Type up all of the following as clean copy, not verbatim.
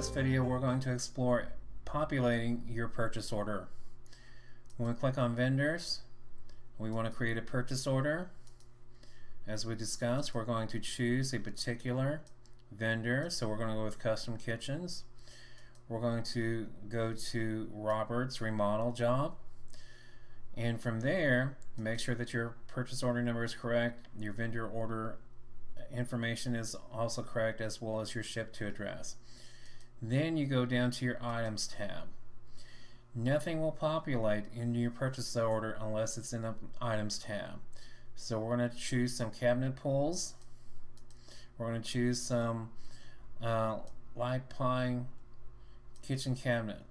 this video, we're going to explore populating your purchase order. When we click on vendors, we want to create a purchase order. As we discussed, we're going to choose a particular vendor, so we're going to go with custom kitchens. We're going to go to Robert's remodel job, and from there make sure that your purchase order number is correct, your vendor order information is also correct, as well as your ship to address. Then you go down to your items tab. Nothing will populate in your purchase order unless it's in the items tab. So we're going to choose some cabinet pulls. We're going to choose some light plying kitchen cabinet.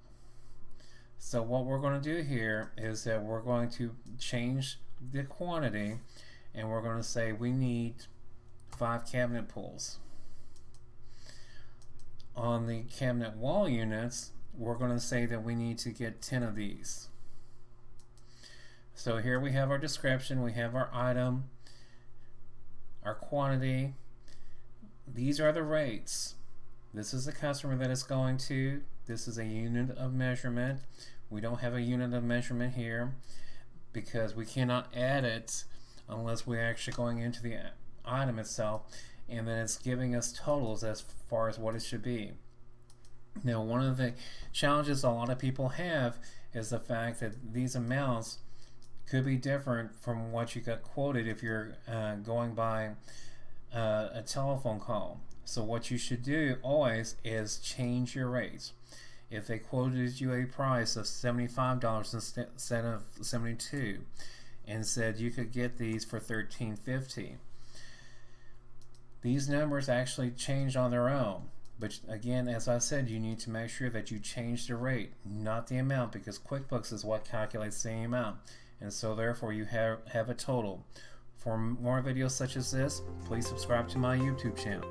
So what we're going to do here is that we're going to change the quantity, and we're going to say we need 5 cabinet pulls. On the cabinet wall units, we're going to say that we need to get 10 of these. So here we have our description, we have our item, our quantity. These are the rates. This is the customer that it's going to. This is a unit of measurement. We don't have a unit of measurement here because we cannot add it unless we're actually going into the item itself, and then it's giving us totals as far as what it should be. Now, one of the challenges a lot of people have is the fact that these amounts could be different from what you got quoted if you're going by a telephone call. So what you should do always is change your rates. If they quoted you a price of $75 instead of $72 and said you could get these for $13.50, these numbers actually change on their own. But again, as I said, you need to make sure that you change the rate, not the amount, because QuickBooks is what calculates the amount, and so therefore you have a total. For more videos such as this, please subscribe to my YouTube channel.